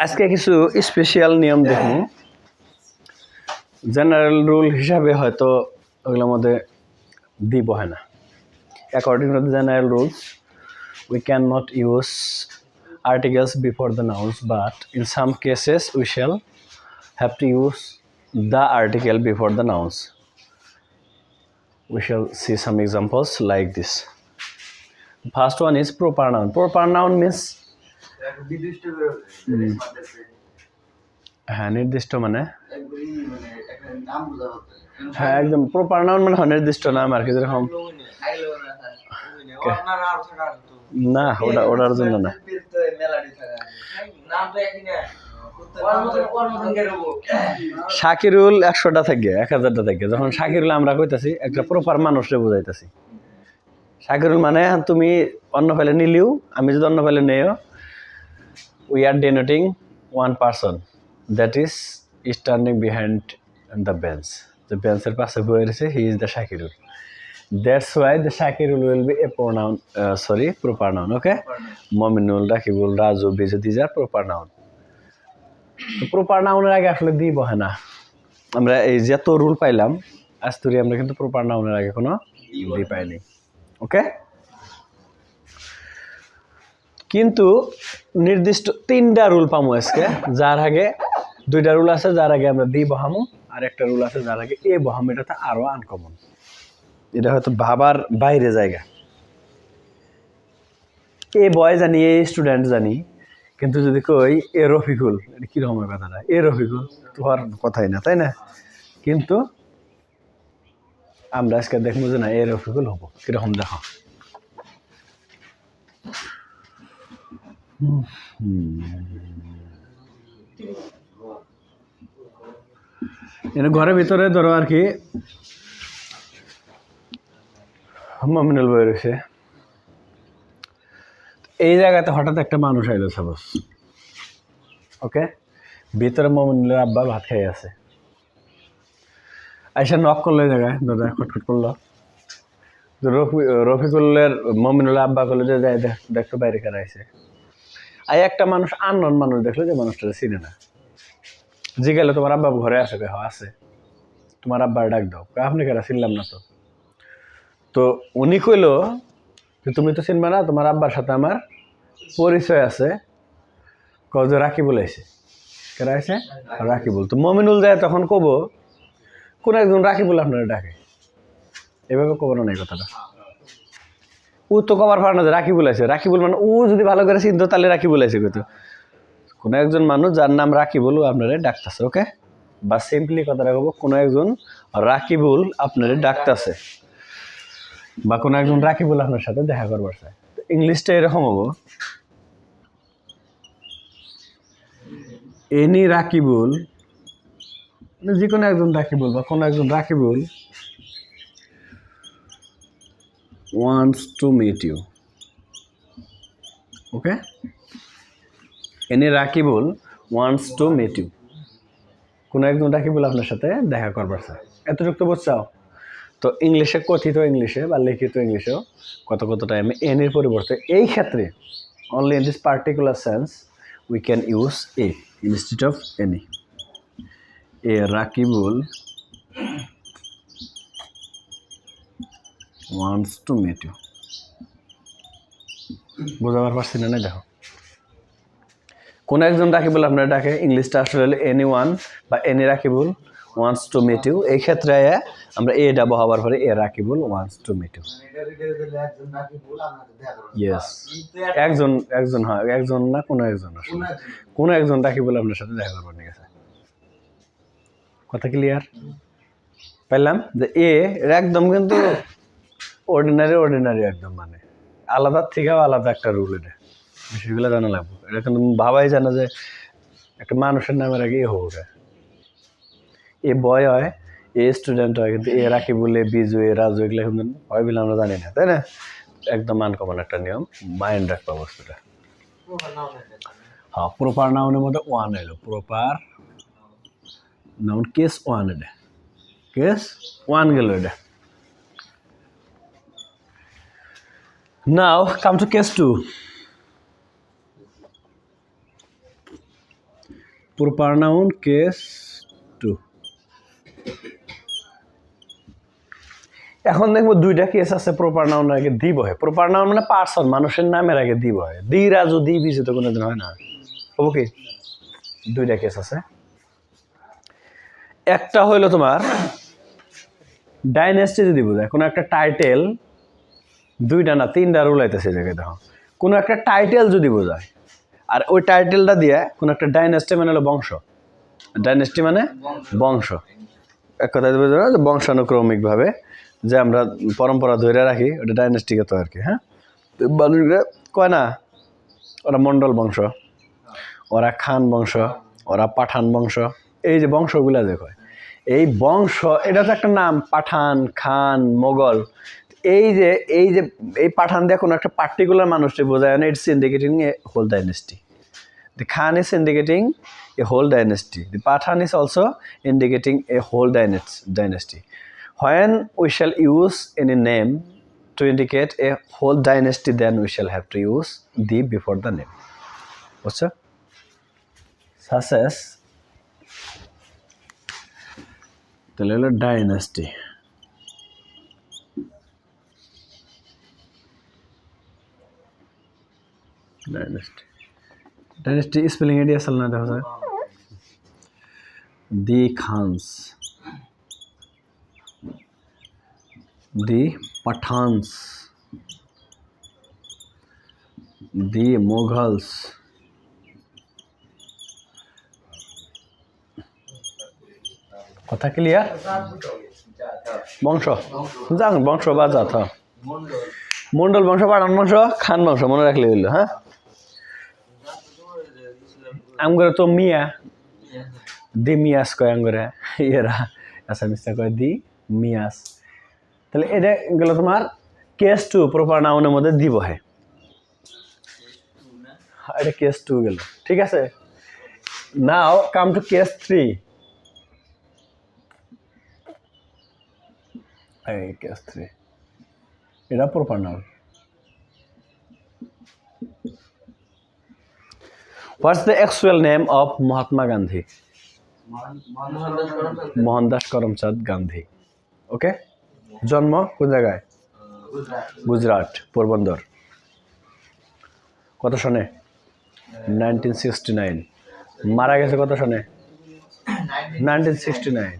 আজকে কিছু স্পেশাল নিয়ম দেখুন। জেনারেল রুল হিসাবে হয়তো ওগুলোর মধ্যে দিব হয় না। According to the general rules, we cannot use articles before the nouns, but in some cases we shall have to use the article before the nouns. We shall see some examples like this. First one is proper noun. Proper noun means হ্যাঁ নির্দিষ্ট মানে হ্যাঁ একদম proper noun মানে নির্দিষ্ট নাম আর কি, যেরকম না ওটার জন্য না। শাকিরুল 100টা থেকে 1000টা থেকে, যখন শাকিরুল আমরা কইতাছি একটা প্রপার মানুষরে বুঝাইতাছি। শাকিরুল মানে তুমি অন্য ফেলে নিলিও, আমি যদি অন্য ফেলে নেও, we are denoting one person that is standing behind the bench. The bencher পাশে বসে রয়েছে, he is the Shakirul. That's why the Shakirul will be a pronoun, proper noun. Okay? Mominul, Rakibul, Raju, Biju, these are proper noun. তো proper নাউনের আগে আসলে দিব হয় না। আমরা এই যত রুল পাইলাম আজ তুই আমরা কিন্তু প্রপার নাউনের আগে কোনো দি পাইনি। ওকে, কিন্তু নির্দিষ্ট 3টা রুল পামো আজকে, যার আগে 2টা রুল আছে, যার আগে আমরা দি বহামো, আর একটা রুল আছে যার আগে এ বহামো। এটা তো আরো আনকমন, এটা হয়তো ভাবার বাইরে জায়গা। এ বয় জানি, এ স্টুডেন্ট জানি, কিন্তু যদি কই এ রফিকুল, এটা কিরকম কথাটা? এ রফিকুল তো হওয়ার কথাই না, তাই না? কিন্তু আমরা আজকে দেখবো যে না এ রফিকুল হবো কিরকম, দেখো। ঘরের ভিতরে ধরো আর কি মমিনুল বই রয়েছে, এই জায়গাতে হঠাৎ একটা মানুষ আইলো সাপোজ। ওকে, ভিতরে মমিনুলের আব্বা ভাত খাই আছে, আইসা নক করলো এই জায়গায়, দাদা খটখট করলো। রফিকুলের মমিনুলের আব্বা করলো যে যাই দেখতো বাইরে কেন আইসে। আর একটা মানুষ আননোন মানুষ দেখলো, যে মানুষটা চিনে না, জিজ্ঞাসা তোমার আব্বা ঘরে আছে? আছে। তোমার আব্বার ডাক দাও। আপনি কেন? চিনলাম না তো। তো উনি কইলো যে তুমি তো চিনবা না, তোমার আব্বার সাথে আমার পরিচয় আছে। যে রাকিবুল আইছে। কেন আইছে? রাকিবুল। তো মমিনুল যায় তখন কব কোন একজন রাকিবুল আপনারা ডাকে, এভাবে কব না এই কথাটা। ও তো কবার পারে না যে রাকিবুল আছে। রাকিবুল মানে ও যদি ভালো করে চিনতো তাহলে রাকিবুল আছে কইতো। কোন একজন মানুষ যার নাম রাকিবুল ও আপনারা ডাকতেছে। ওকে, বা সিম্পলি কথাটা কব, কোন একজন রাকিবুল আপনারা ডাকতেছে, বা কোন একজন রাকিবুল আপনার সাথে দেখা করবার চায়। ইংলিশটা এরকম হবো, এনি রাকিবুল, যে কোনো একজন রাকিবুল বা কোনো একজন Rakibul wants to meet you. Okay, any Rakibul wants to meet you. কোনো একজন রাকিবুল আপনার সাথে দেখা করবার চায়। এতটুকু তো বুঝছাও। তো ইংলিশে, কথিত ইংলিশে বা লিখিত ইংলিশেও কত টাইমে এনির পরিবর্তে এই ক্ষেত্রে only in this particular sense we can use a instead of any. A Rakibul wants to meet you. বুঝাবার পারছি না? দেখো, কোন একজন রাকিবুল আপনারা ডাকে, ইংলিশটা আসলে এনি ওয়ান বা any Rakibul wants to meet you. এই ক্ষেত্রে আমরা এ ডাবো হওয়ার পরে a Rakibul wants to meet you. Yes, একজন হয়, একজন না কোনো একজন, আসলে কোনো একজন রাকিবুল আপনার সাথে দেখা করবার নিয়ে গেছে। কথা ক্লিয়ার? পাইলাম যে এ একদম কিন্তু অর্ডিনারি একদম, মানে আলাদা থেকেও আলাদা একটা রুল। এটা বিষয়গুলো জানা লাগবে। এটা কিন্তু ভাবাই জানা যে একটা মানুষের নামের আগে এ হোক, এ বয় হয়, এ স্টুডেন্ট হয়, কিন্তু এ রাকিবুল, এ বিজু, এ রাজু, এগুলো কিন্তু হয় বলে আমরা জানি না, তাই না? একদম আনকমন একটা নিয়ম, মাইন্ড রাখবা বস্তুটা। হ্যাঁ, প্রপার নাউনের মধ্যে ওয়ান এলো, প্রপার নাউন কেস ওয়ান, এটা কেস ওয়ান গেল এটা। Now come to case two. Proper noun case two. এখন দেখবো দুইটা কেস আছে প্রপার নাউনের আগে দি বহে। প্রপার নাউন মানে পার্সন, মানুষের নামের আগে দি বহে। দি রাজু দি বিজে তো কোনোদিন হয় না, হবো কি? দুইটা কেস আছে। একটা হইলো তোমার ডাইনেস্টি যদি বোঝায়, কোনো একটা টাইটেল, দুইটা না তিনটা রুল আইতেছে জায়গায় দেখো। কোনো একটা টাইটেল যদি বোঝায়, আর ওই টাইটেলটা দিয়ে কোনো একটা ডাইনেস্টি মানে হলো বংশ, ডাইনেস্টি মানে বংশ, এক কথায় বোঝা না যে বংশানুক্রমিকভাবে যে আমরা পরম্পরা ধরে রাখি, ওটা ডাইনেস্টিকে তো আর কি। হ্যাঁ, মানুষরা কয় না ওরা মন্ডল বংশ, ওরা খান বংশ, ওরা পাঠান বংশ, এই যে বংশগুলা যে কয়, এই বংশ এটা তো একটা নাম, পাঠান, খান, মোগল। এই যে এই পাঠান দিয়ে কোনো একটা পার্টিকুলার মানুষকে বোঝায় না, it's indicating a whole dynasty. The Khan is indicating a whole dynasty. The Pathan is also indicating a whole dynasty. When we shall use any name to indicate a whole dynasty, then we shall have to use the before the name. What's up? Such as the little dynasty. Dynasty spelling idea asal na dekho sir. The Khans, the Pathans, the Mughals, কথা clear? বংশ জান, বংশ বা জাত, মন্ডল বংশ, পাঠান বংশ, খান বংশ মনে রাখলে হইল। হ্যাঁ, আমগরে তো মিয়া, দি মিয়াস কয় আমগরে, এরা আসামিসটা কয় দি মিয়াস। তাহলে এটা গেল তোমার কেস টু, প্রপার নাউনের মধ্যে দি বহে, এটা কেস টু গেল। ঠিক আছে, নাও কাম টু কেস থ্রি। এই কেস থ্রি, এটা proper noun. What's the actual name of Mahatma Gandhi? Mohandas Karamchand Gandhi. Okay? জন্ম কোন জায়গায়? গুজরাট, পোরবন্দর। কত সনে? 1969। মারা গেছে কত সনে? 1969।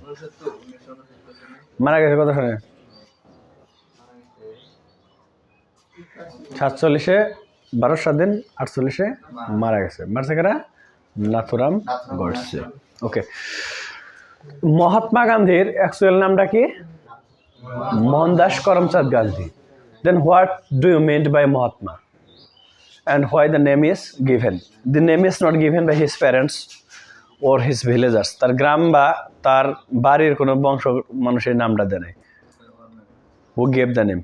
মারা গেছে কত সনে? 47-এ 12 স্বাধীন, 48-এ মারা গেছে। মারছে কারা? নাথুরাম গডসে। ওকে, মহাত্মা গান্ধীর অ্যাকচুয়াল নামটা কি? Mohandas Karamchand Gandhi. Then what do you mean by Mahatma? And why the name is given? The name is not given by his parents or his villagers. তার গ্রাম বা তার বাড়ির কোনো বংশ মানুষের নামটা দেয় নাই। Who gave the name?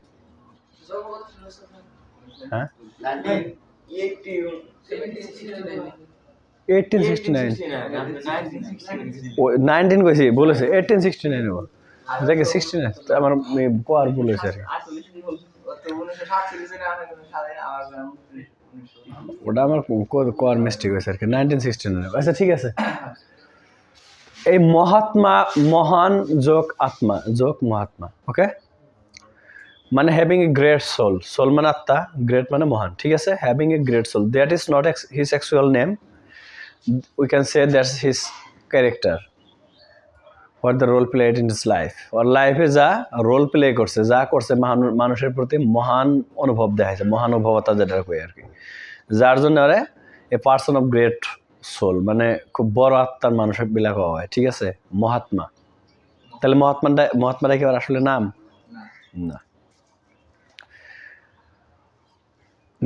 হ্যাঁ, 1869। 19 কইছি, বলেছে 1869 হবো, দেখে 69 আমার কোয়ার বলেছে আর কি। ওটা আমার কোয়ার মিস্টেক হয়েছে আর কি, 1969। আচ্ছা ঠিক আছে। এই মহাত্মা, মহান যোগ আত্মা যোগ মহাত্মা, ওকে, মানে having a great soul, soul মানে আত্মা, গ্রেট মানে মহান। ঠিক আছে, having a great soul, that is not his actual name, we can say that's his character, what the role played in his life. ওর লাইফে যা রোল প্লে করছে, যা করছে, মানুষের প্রতি মহান অনুভব দেখাইছে, মহানুভবতা যেটা কই আর কি, যার জন্য are a person of great soul, মানে খুব বড় আত্মার মানুষের বিলাক হয়। ঠিক আছে, মহাত্মা। তাহলে মহাত্মাটা কি আসলে নাম না?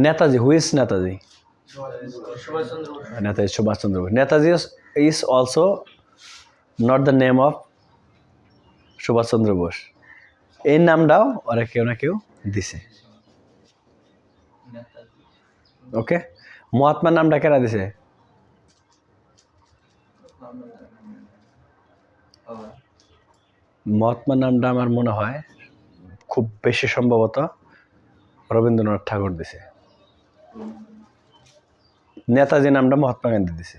Netaji, who is Netaji? Netaji Subhas Chandra Bose. Netaji is also not the name of Subhas Chandra Bose. এই নামটাও ওরা কেউ না কেউ দিছে। ওকে, মহাত্মার নামটা কেরা দিছে? মহাত্মা নামটা আমার মনে হয় খুব বেশি সম্ভবত রবীন্দ্রনাথ ঠাকুর দিছে। নেতাজি নামটা মহাত্মা গান্ধী দিছে,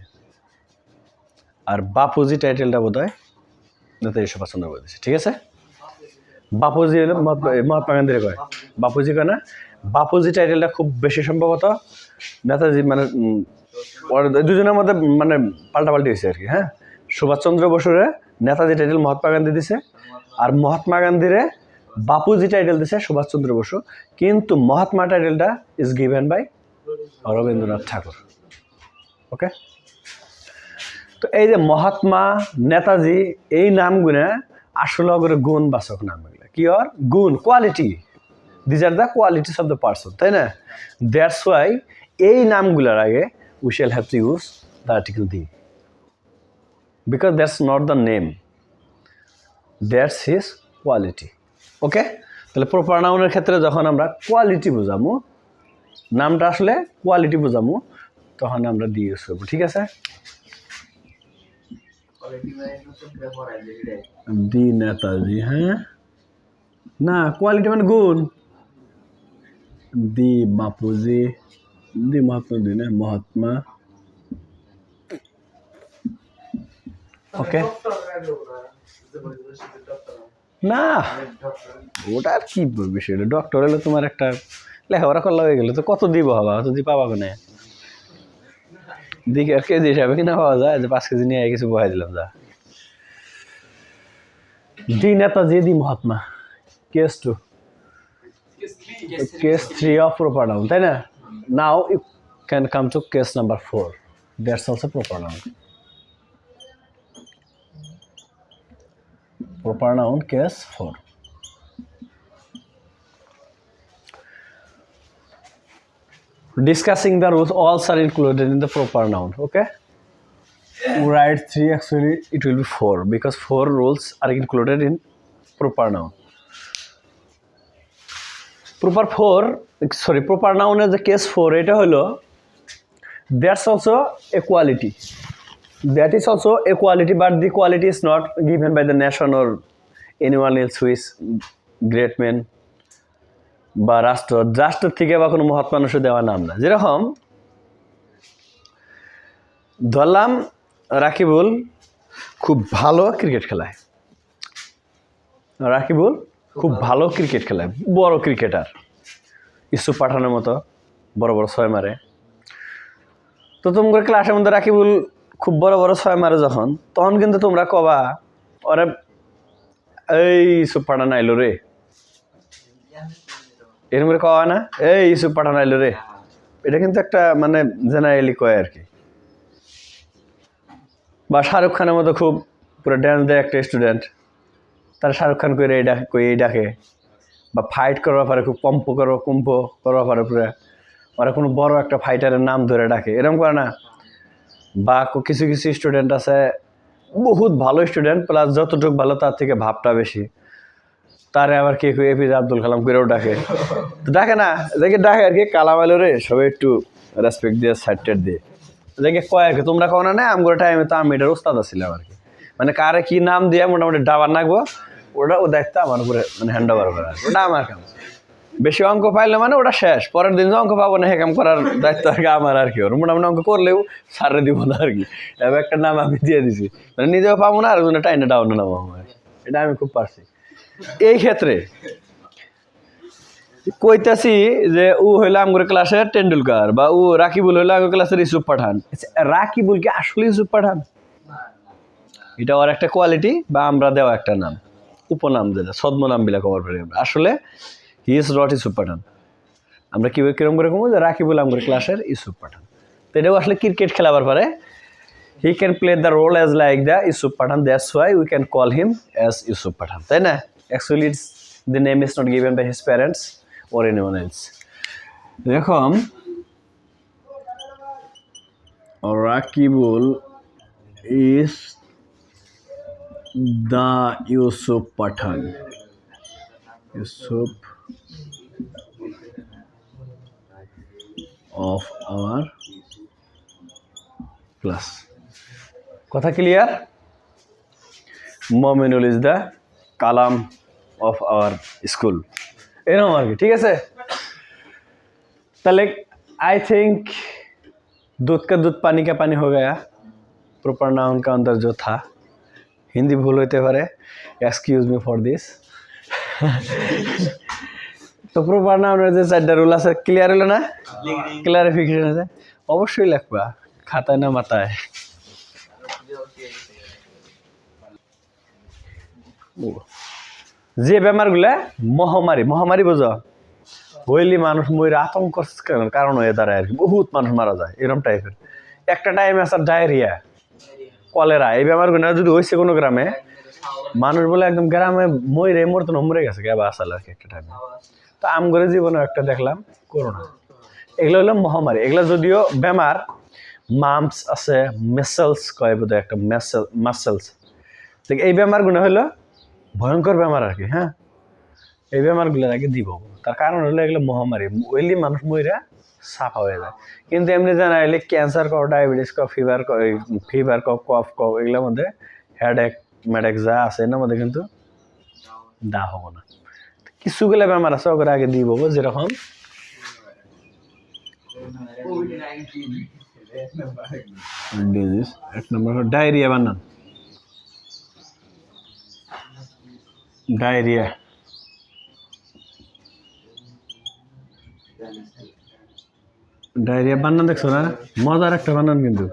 আর বাপুজি টাইটেলটা বোধ হয় নেতাজি সুভাষচন্দ্র বোস দিছে। ঠিক আছে, বাপুজি হলো মহাত্মা গান্ধীর কয়, বাপুজি কয় না, বাপুজি টাইটেলটা খুব বেশি সম্ভবত নেতাজি, মানে দুজনের মধ্যে মানে পাল্টাপাল্টি হয়েছে আর কি। হ্যাঁ, সুভাষচন্দ্র বসুরে নেতাজি টাইটেল মহাত্মা গান্ধী দিছে, আর মহাত্মা গান্ধীরে বাপুজি টাইটেল দিছে সুভাষচন্দ্র বসু, কিন্তু মহাত্মা টাইটেলটা ইজ গিভেন বাই রবীন্দ্রনাথ ঠাকুর। ওকে, তো এই যে মহাত্মা, নেতাজি, এই নামগুলো আসলে করে গুণ বাচক নাম, কি আর গুণ, quality, these are the qualities of the person, তাই না? দ্যাটস ওয়াই এই নামগুলোর আগে we shall have to use the article the, because that's not the name, that's his quality. Okay, তাহলে প্রপার নাউনের ক্ষেত্রে যখন আমরা কোয়ালিটি বোঝামো, নামটা আসলে কোয়ালিটি বোঝামো, তখন আমরা দি ইউজ করবো। ঠিক আছে, দি নেতাজি, হ্যাঁ না, কোয়ালিটি মানে গুণ, দি বাপুজি, দি মহাত্মা, দি না মহাত্মা। ওকে, না ওটা আর কি বিষয়, ডক্টর হলে তোমার একটা লেখাপড়া করলে হয়ে গেলে তো কত দিব হবা, অত দি পাবা কোনে, দিকে আর কেজি হিসাবে কিনা পাওয়া যায়, যে 5 কেজি নিয়ে কিছু বহাই দিলাম যা। The Netaji, the Mahatma, case 2, case 3 of proper noun, তাই না? Now you can come to case number 4, that's also proper noun. Proper noun, case 4. Discussing the rules, all are included in the proper noun. Okay, write 3, actually it will be 4, because 4 rules are included in proper noun. Proper noun is the case 4, এটা হলো that's also a quality, that is also a quality, but the quality is not given by the nation or anyone else who is great man বা রাষ্ট্রের থেকে বা কোনো মহৎ মানুষের দেওয়া নাম না। যেরকম ধরলাম রাকিবুল খুব ভালো ক্রিকেট খেলায়, রাকিবুল খুব ভালো ক্রিকেট খেলায়, বড় ক্রিকেটার, ইউসুফ পাঠানের মতো বড় বড় 6 মারে। তো তোমার ক্লাসের মধ্যে রাকিবুল খুব বড় বড় 6 মারে যখন, তখন কিন্তু তোমরা কবা ওরে এই ইউসুফ পাঠান আইলো রে, এরকম করে কওয়া না, এই ইউসুফ পাঠান আইলো রে, এটা কিন্তু একটা মানে জেনারেলি কয় আর কি। বা শাহরুখ খানের মতো খুব পুরো ড্যান্স দেয় একটা স্টুডেন্ট, তারা শাহরুখ খান করে এই ডাকে। বা ফাইট করার পরে খুব কম্প করার পরে পুরো ওরা কোনো বড় একটা ফাইটারের নাম ধরে ডাকে, এরকম করে না? বা কিছু কিছু স্টুডেন্ট আছে বহুত ভালো স্টুডেন্ট, প্লাস যতটুকু ভালো তার থেকে ভাবটা বেশি, তারে আবার কে এপিজে আব্দুল কালাম করেও ডাকে, তো ডাকে না, দেখে ডাকে আর কি, কালাম আলো রে, সবাই একটু রেসপেক্ট দিয়ে সাইড দিয়ে দেখে কয় আর কি। তোমরা কও না, আমগো টাইমে তো আমি এটার ওস্তাদ ছিলাম আর কি, মানে কারে কি নাম দিয়ে মোটামুটি ডাবার নাকবো, ওটা ও দায়িত্ব আমার উপরে মানে হ্যান্ড ওভার করা, ওটা আমার কাম। বেশি অঙ্ক পাইলে মানে ওটা শেষ, পরের দিন অঙ্ক পাবো না, হেকাম করার দায়িত্ব আর কি আমার আর কি। ওর মোটামুটি অঙ্ক করলেও সারে দিব না আর কি, এবার একটা নাম আমি দিয়ে দিছি, মানে নিজেও পাবো না, আর টাইনে ডাউন নামো আমার, এটা আমি খুব পারছি। এই ক্ষেত্রে কইতাছি যে ও হইলো আমগোর ক্লাসের টেন্ডুলকার, বা ও রাকিবুল হইলো আমগোর ক্লাসের ইউসুফ পাঠান। রাকিবুল কি আসলে ইউসুফ পাঠান? এটা ওর একটা কোয়ালিটি, বা আমরা দেওয়া একটা নাম, উপনাম, যেটা ছদ্মনাম বিলা কভার পারি আমরা। আসলে হি ইজ নট ইউসুফ পাঠান। আমরা কিরকম করে কমো যে রাকিবুল আমগোর ক্লাসের ইউসুফ পাঠান, তো এটাও আসলে ক্রিকেট খেলাবার পারে। He can play the role as like the Yusuf Pathan, that's why we can call him as Yusuf Pathan, তাই না? Actually it's the name is not given by his parents or anyone else. এরকম Rakibul is the Yusuf Pathan, Yusuf of our class. কথা clear? Mominul is the Kalam of our school, এরকম আর কি। ঠিক আছে, তাহলে आई थिंक दूध का दूध पानी का पानी हो गया, प्रॉपर नाउन का अंदर जो था। हिंदी भूल होते पारे, एक्सक्यूज मी फॉर दिस। तो प्रॉपर नाउনের যে চারটা রুল আছে ক্লিয়ার হলো না? ক্লারিফিকেশন আছে, অবশ্যই লিখবা খাতায় না মাথায়। যে বেমারগুলা মহামারী, মহামারী বোঝো, হইলে মানুষ মরে আতঙ্ক কারণ হয়ে দাঁড়ায় আর কি, বহুত মানুষ মারা যায় এরকম টাইপের। একটা টাইমে আছে ডায়রিয়া, কলেরা, এই বেমারগুলো যদি হয়েছে কোনো গ্রামে, মানুষ বলে একদম গ্রামে মরে মরতো না, মরে গেছে গ্যাবা আসাল আর কি একটা টাইমে। তো আমগরে জীবনে একটা দেখলাম করোনা, এগুলো হলো মহামারী। এগুলো যদিও বেমার, মাম্পস আছে, মেসেলস কয় বোধ একটা মাসেলস, এই বেমারগুলো হলো ভয়ঙ্কর বেমার আর কি। হ্যাঁ, এই বেমারগুলোর আগে দিব, তার কারণ হলো এগুলো মহামারী, ওইলি মানুষ মইরা সাফা হয়ে যায়। কিন্তু এমনি জানা এলে ক্যান্সার কও, ডায়াবেটিস কও, ফিভার কও, কফ কও, এগুলোর মধ্যে হেডেক মেডেক যা আছে এর মধ্যে কিন্তু দা হবো না। কিছুগুলো বেমার আছে ওগুলো আগে দিব, যেরকম ডিজিজ। এক নম্বর ডায়রিয়া, বানান ডায়রিয়া, ডায়রিয়া বানান দেখছো না? মজার একটা বানান কিন্তু,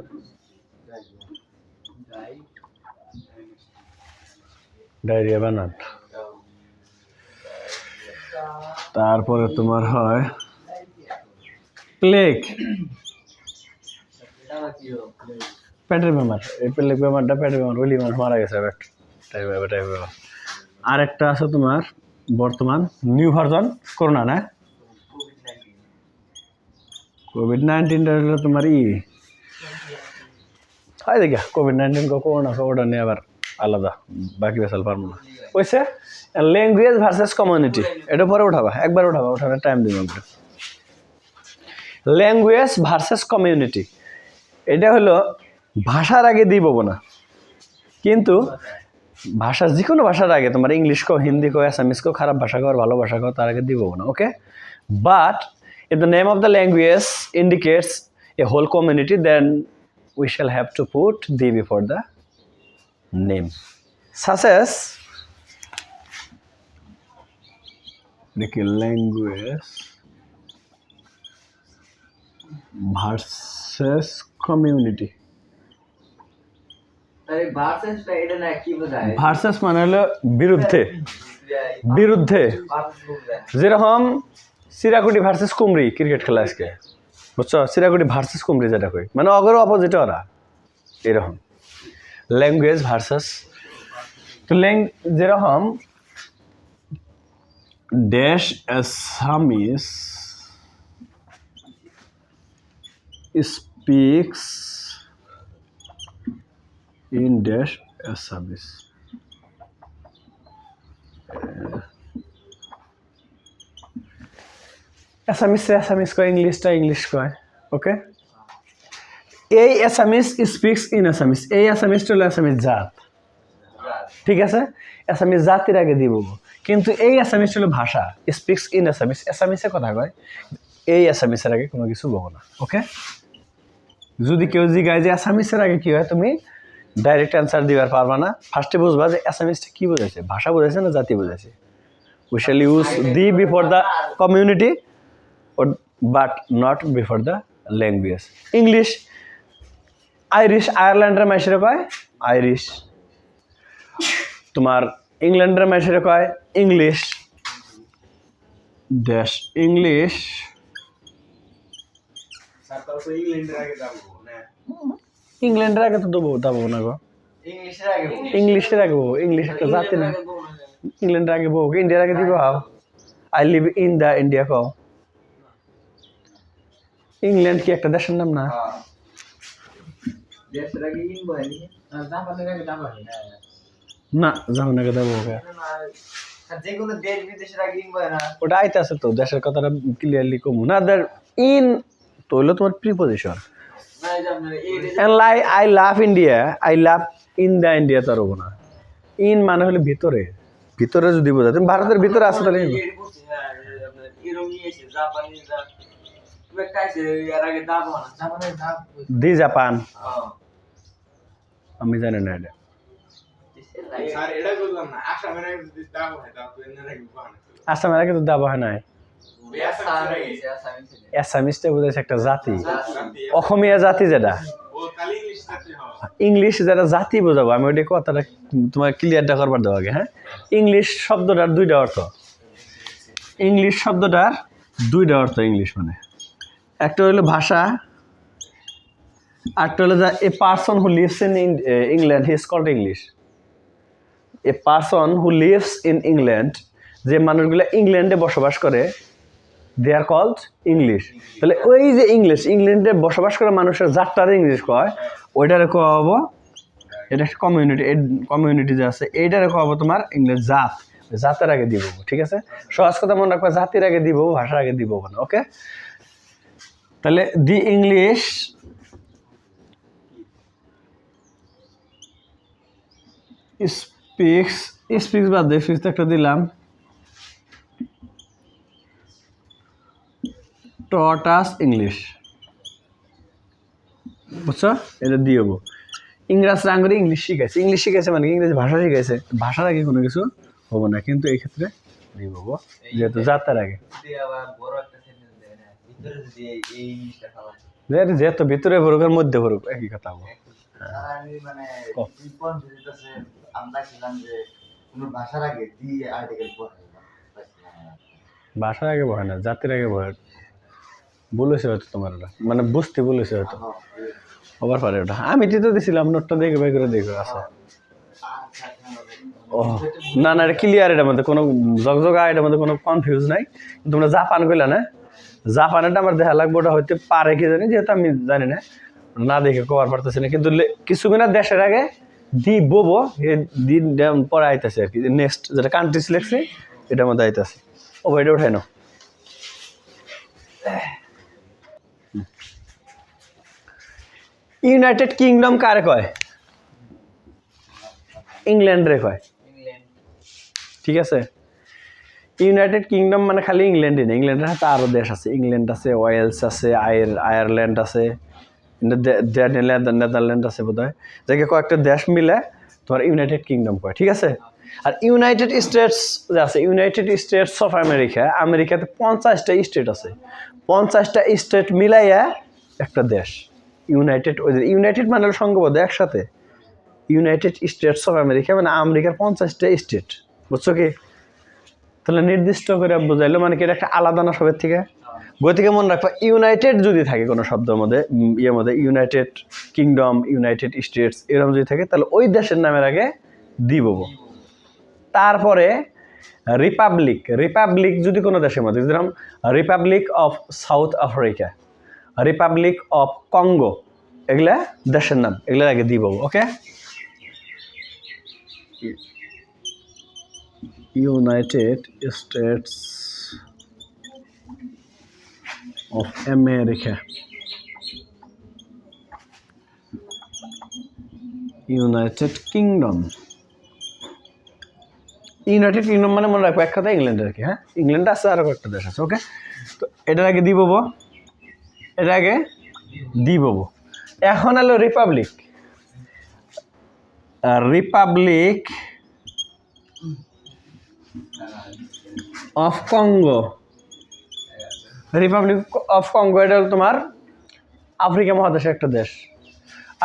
ডায়রিয়া বানান। তারপরে তোমার হয় প্লেগ, পেটের বেমার। এই প্লেগ বেমারটা পেটের বেমার, ওইলি মানুষ মারা গেছে। আর একটা আছে তোমার বর্তমান নিউ ভার্জন করোনা, না কোভিড-19 হলো তোমার হয় দেখা কোভিড-19 করোনা, ওটা নিয়ে আবার আলাদা, বাকি বেসাল পারবো না। ওইসে ল্যাঙ্গুয়েজ ভার্সেস কমিউনিটি, এটা পরে উঠাবা, একবার উঠাবা, ওঠানোর টাইম দিব একটু। ল্যাঙ্গুয়েজ ভার্সেস কমিউনিটি, এটা হলো ভাষার আগে দিব না, কিন্তু ভাষা যে কোনো ভাষার আগে, তোমার ইংলিশ কো, হিন্দি কো, অ্যাসামিস কো, খারাপ ভাষা কো আর ভালো ভাষা কো, তার আগে দিব না। ওকে, but if the name of the language indicates a whole community, then we shall have to put the before the name, such as the language versus community। Versus মানে হলো বিরুদ্ধে, বিরুদ্ধে, যেরকম চিরাকুটি ভার্সেস কুমড়ি ক্রিকেট খেলা আজকে, বুঝছো? চিরাকুটি ভার্সেস কুমড়ি যেটা কই, মানে অগর অপোজিট ওরা, এরকম ল্যাঙ্গুয়েজ ভার্সেস। তো যেরকম dash Assamese speaks in dash Assamese, Assamese কয়, ইংলিশটা ইংলিশ কয়। ওকে, এই অ্যাসামিস স্পিক্স ইন অ্যাসামিস, এই অ্যাসামিসটা হলো অ্যাসামিস জাত, ঠিক আছে? অ্যাসামিস জাতির আগে দিব, কিন্তু এই অ্যাসামিস হলো ভাষা, স্পিক্স ইন অ্যাসামিস, অ্যাসামিসে কথা কয়, এই অ্যাসামিসের আগে কোনো কিছু বলবো না। ওকে, যদি কেউ জিগায় যে অ্যাসামিসের আগে কি হয়, তুমি ডাইরেক্ট অ্যান্সার দিবার পারবা না। ফার্স্টে বুঝবা যে অ্যাসামিসটা কি বোঝাইছে, ভাষা বোঝাইছে না জাতি বোঝাইছে। We shall use the before the community but not before the language. English, Irish, আয়ারল্যান্ডের মাইসেরে কয় আইরিশ, তোমার ইংল্যান্ডের মাইসেরে কয় ইংলিশ, ড্যাশ ইংলিশ, ইংল্যান্ডের আগে তো দেবো না গো, ইংলিশের আগে বউ, ইংলিশ একটা জাতি না, ইংল্যান্ডের আগে বউ, ইন্ডিয়ার আগে দিব। I live in the India কও, ইংল্যান্ড কি একটা দেশের নাম না? না, জাপানের আগে দেবো, ওটা আইতে আছে তো, দেশের কথাটা ক্লিয়ারলি কমু না, ইন তো হইলো তোমার preposition. I love India, I love in the India তো আর হবো না, ইন মানে হলো ভিতরে, ভিতরে যদি বোঝা, তুমি ভারতের ভিতরে আছো তাহলে দি জাপান, আমি জানি না এটা। আসামের আগে তো দাবা হয় নাই, অ্যাসামিসটা বোঝাচ্ছে একটা জাতি, অসমীয়া জাতি যেটা, ইংলিশ যেটা জাতি বোঝাবো, আমি ওইটা কথাটা তোমার ক্লিয়ারটা করবার দেবো আগে। হ্যাঁ, ইংলিশ শব্দটার দুইটা অর্থ, ইংলিশ শব্দটার দুইটা অর্থ, ইংলিশ মানে একটা হলো ভাষা, একটা হলো a person who lives in England he is called English. A person who lives in England, যে মানুষগুলো ইংল্যান্ডে বসবাস করে, দে আর কল্ড ইংলিশ। তাহলে ওই যে ইংলিশ, ইংল্যান্ডে বসবাস করা মানুষের জাতটারে ইংলিশ কয়, ওইটারে কব, এটা একটা কমিউনিটি, কমিউনিটি যে আছে এইটারে কব তোমার ইংলিশ জাত, জাতের আগে দিব, ঠিক আছে? সহজ কথা মনে রাখবা, জাতির আগে দিব, ভাষার আগে দিব না, ওকে? তাহলে দি ইংলিশ স্পিক্স বাদ দিয়ে ফিক্স একটা দিলাম, taught us ইংলিশ, বুঝছো? এটা দিয়ে হবো। ইংরেজরা আঙ্গুরে ইংলিশ শিখাইছে, ইংলিশ শিখাইছে মানে ইংরেজি ভাষা শিখাইছে, ভাষার আগে কোনো কিছু হবো না, কিন্তু এই ক্ষেত্রে দিয়ে হবো যেহেতু যাত্রার আগে। যেহেতু ভিতরে ভরুক আর মধ্যে ভরুক একই কথা হবো। ভাষার আগে বহে না, জাতির আগে বহে, বলেছে হয়তো তোমার, ওটা মানে বুঝতে বলেছে হয়তো, হবার পারে ওটা। আমি তো দিছিলাম নোটটা, দেখে বাই করে দেখে আছে। ও না না, এটা ক্লিয়ার, এটার মধ্যে কোনো জগজগা, এটার মধ্যে কোনো কনফিউজ নাই। তোমরা জাপান কইলা না, জাপানেরটা আমার দেখা লাগবে, ওটা হইতে পারে কি জানি, যেহেতু আমি জানি না, না দেখে কভার পারতেছি না, কিন্তু কিছুদিন দেশের আগে দি বোবো দিন পরে আইতেছে আর কি, নেক্সট যেটা কান্ট্রি সিলেক্টছি এটার মধ্যে আইতেছে। ও এটা উঠাই নাও। ইউনাইটেড কিংডম কারে কয়? ইংল্যান্ডে কয়, ঠিক আছে? ইউনাইটেড কিংডম মানে খালি ইংল্যান্ডই না, ইংল্যান্ডের হাতে আরও দেশ আছে, ইংল্যান্ড আছে, ওয়েলস আছে, আয়ারল্যান্ড আছে, নেদারল্যান্ড আছে বোধ হয়, যাকে কয়েকটা দেশ মিলে তোমার ইউনাইটেড কিংডম কয়, ঠিক আছে? আর ইউনাইটেড স্টেটস যে আছে, ইউনাইটেড স্টেটস অফ আমেরিকা, আমেরিকাতে 50টা স্টেট আছে, 50টা স্টেট মিলাইয়া একটা দেশ ইউনাইটেড। ওই ইউনাইটেড মানে সংঘবদ্ধ একসাথে, ইউনাইটেড স্টেটস অফ আমেরিকা মানে আমেরিকার 50টা স্টেট, বুঝছো কি? তাহলে নির্দিষ্ট করে বোঝাইলো, মানে কি এটা একটা আলাদা না সবের থেকে? গতিকে মনে রাখবা, ইউনাইটেড যদি থাকে কোনো শব্দের মধ্যে, ইয়ের মধ্যে ইউনাইটেড কিংডম, ইউনাইটেড স্টেটস এরকম যদি থাকে, তাহলে ওই দেশের নামের আগে দিব। তারপরে রিপাবলিক, রিপাবলিক যদি কোনো দেশের মধ্যে, যেরকম republic of South Africa, republic of Congo, এগুলা দেশের নাম, এগুলার আগে দিব, okay? United States of America, United Kingdom, United Kingdom মানে মনে রাখবো এক কথা ইংল্যান্ড আর কি। হ্যাঁ, ইংল্যান্ড আছে, আরও একটা দেশ আছে, ওকে? তো এটার আগে দিব, এটার আগে দিব। এখন হলো Republic, Republic of Congo, Republic of Congo এটা হলো তোমার আফ্রিকা মহাদেশের একটা দেশ।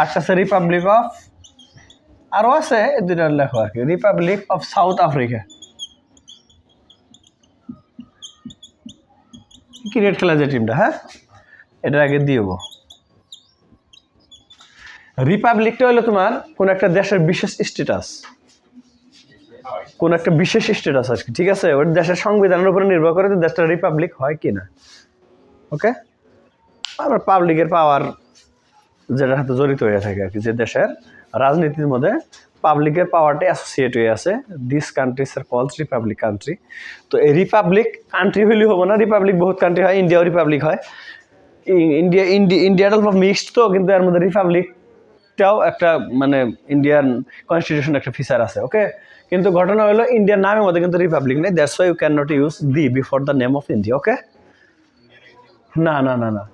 আর আছে রিপাবলিক অফ, আরও আছে, এই দুইটা লেখো আর কি, Republic of South Africa. Cricket খেলা যে টিমটা, হ্যাঁ, এটার আগে দিব। রিপাবলিকটা হলো তোমার কোন একটা দেশের বিশেষ স্ট্যাটাস, কোন একটা বিশেষ স্ট্যাটাস আর কি, ঠিক আছে? ওই দেশের সংবিধানের উপরে নির্ভর করে দেশটা রিপাবলিক হয় কিনা, ওকে? আবার পাবলিকের পাওয়ার যেটার সাথে জড়িত হয়ে থাকে আর কি, যে দেশের রাজনীতির মধ্যে পাবলিকের পাওয়ারটা অ্যাসোসিয়েট হয়ে আছে, this countries are called republic country. তো এই রিপাবলিক কান্ট্রি হইলেই হবো না, রিপাবলিক বহুত কান্ট্রি হয়, ইন্ডিয়াও রিপাবলিক হয়, ইন্ডিয়াটা মিক্সড তো, কিন্তু এর মধ্যে রিপাবলিক প্রত্যেকটাও একটা মানে ইন্ডিয়ান কনস্টিটিউশন একটা ফিচার আছে, ওকে। কিন্তু ঘটনা হলো ইন্ডিয়ার নামের মধ্যে কিন্তু রিপাবলিক নেই, that's why you can not use the before the name of India, okay. না না না না,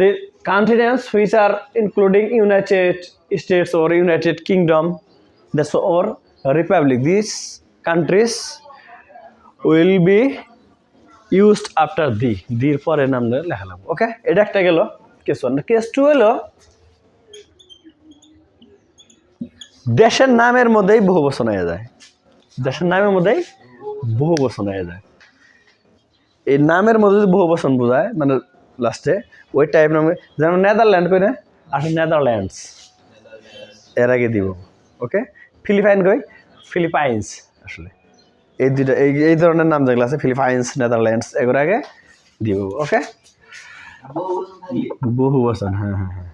the continents which are including United States or United Kingdom, that's or republic, these countries will be used after the পরে নাম লেখা লাগবে, ওকে। এটা একটা গেল কেস ওয়ান। কেস টু হলো দেশের নামের মধ্যেই বহু বচন হয়ে যায়, দেশের নামের মধ্যেই বহু বচন হয়ে যায়। এই নামের মধ্যে যদি বহু বচন বোঝায় মানে লাস্টে ওই টাইপ নামে, যেমন নেদারল্যান্ড কই না আসলে নেদারল্যান্ডস এর আগে দিব, ওকে। ফিলিপাইন কই ফিলিপাইন্স, আসলে এই দুইটা এই ধরনের নাম যেগুলো আছে ফিলিপাইন্স নেদারল্যান্ডস এগুলো আগে দিব, ওকে। বহু বচন, হ্যাঁ হ্যাঁ হ্যাঁ,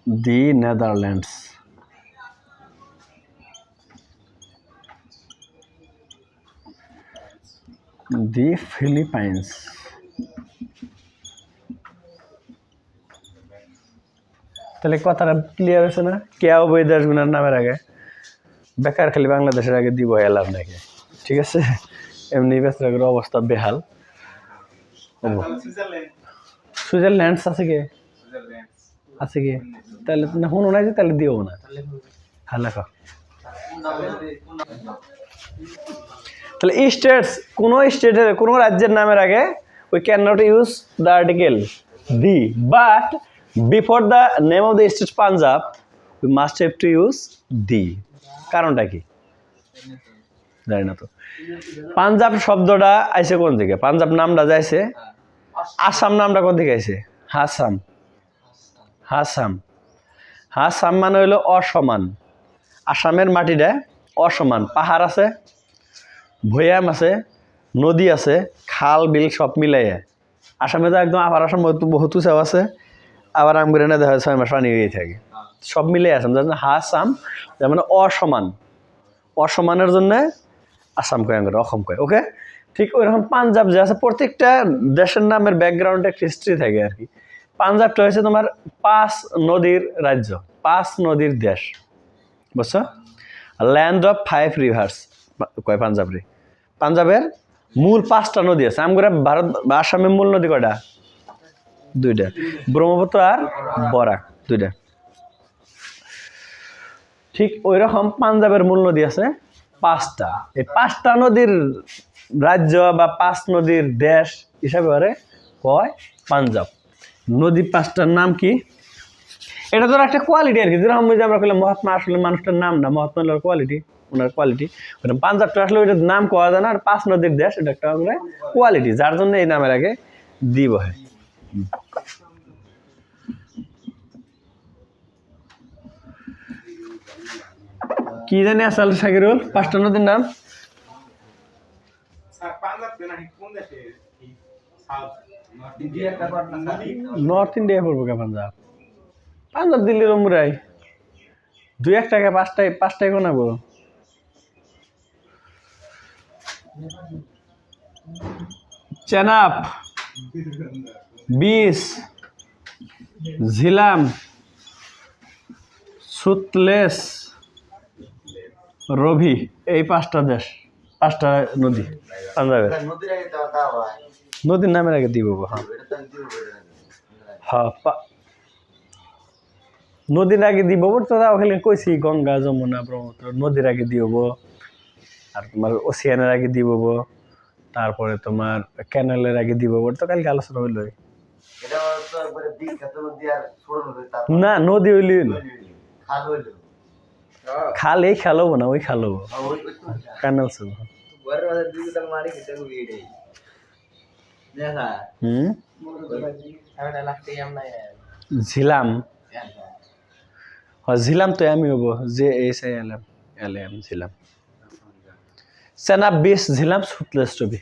দি নেদারল্যান্ডস, দি ফিলিপাইন্স। তাহলে কথাটা ক্লিয়ার হয়েছে না? কেউ ওই দেশগুলোর নামের আগে, বেকার খালি বাংলাদেশের আগে দিব এলাম নাকি, ঠিক আছে। এমনি বেচারাগুলোর অবস্থা বেহাল। সুইজারল্যান্ড আছে কি, আছে কি? তাহলে না শুনো নাই যে, তাহলে দিও না, হ্যাঁ লেখো। তাহলে স্টেটস, কোনো স্টেটের কোনো রাজ্যের নামের আগে we can not use the article the, but before the name of the state Punjab we must have to use the. কারণটা কি জানি না তো। পাঞ্জাব শব্দটা আইছে কোন থেকে? পাঞ্জাব নামটা যাইছে, আসাম নামটা কোন থেকে আইছে? হাসাম, হাসাম, হাসাম মানে হইলো অসমান। আসামের মাটিটা অসমান, পাহাড় আছে, ভয়াম আছে, নদী আছে, খাল বিল সব মিলাইয়া। আসামে তো একদম আবার আসাম বহুত উঁচাও আছে, আবার আম করে না দেখা যায় 6 মাস পানি হয়ে থাকে, সব মিলাই আসাম। যার জন্য হাসাম মানে অসমান, অসমানের জন্য আসাম কয়, অসম কয়, ওকে। ঠিক ওইরকম পাঞ্জাব যে আছে, প্রত্যেকটা দেশের নামের ব্যাকগ্রাউন্ডে একটা হিস্ট্রি থাকে আর কি। পাঞ্জাবটা হয়েছে তোমার 5 নদীর রাজ্য, 5 নদীর দেশ, বুঝছো? ল্যান্ড অফ 5 রিভার্স কয় পাঞ্জাব রে। পাঞ্জাবের মূল 5টা নদী আছে। আমরা ভারত আসামের মূল নদী কয়টা? 2টা, ব্রহ্মপুত্র আর বরাক, 2টা। ঠিক ওই রকম পাঞ্জাবের মূল নদী আছে 5টা। এই 5টা নদীর রাজ্য বা 5 নদীর দেশ হিসাবে কয় পাঞ্জাব। নদী 5টার নাম কি? এটা তো একটা কোয়ালিটি আর কি, যেরকম যে আমরা বললাম মহাত্মা আসলে মানুষটার নাম না, মহাত্মা হলো কোয়ালিটি, ওনার কোয়ালিটি। পাঞ্জাবটা আসলে ওইটার নাম কোয়া যায় না, আর 5 নদীর দেশ, এটা একটা কোয়ালিটি, যার জন্য এই নামের আগে দি বহে। কি জানি আসলে শাকিরুল 5টা নদীর নাম? নর্থ ইন্ডিয়া পড়বো কে পাঞ্জাব? পাঞ্জাব দিল্লির মুরাই 2-1 টাকা 5টাই কোনাবো। চেনাব, বিষ, ঝিলাম, সুতলেস, রবি, এই 5টা দেশ, 5টা নদী পাঞ্জাবের। নদীর নামের আগে দিব, হ্যাঁ হ্যাঁ, নদীর আগে দিব। তো ওখানে কইছি গঙ্গা যমুনা ব্রহ্মপুত্র নদীর আগে দিব, আর তোমার ওসিয়ানের আগে দিব, তারপরে তোমার ক্যানেলের আগে দিব। তো কালকে আলোচনা হইল না, নদী হইলি খাল, এই খালো না ওই খালো ক্যানেল ছিল। ঝিলাম, ঝিলাম তো আমি হবো যে S L M Jhelum. Chenab, Beas, Jhelum, সুতলেস, রবি।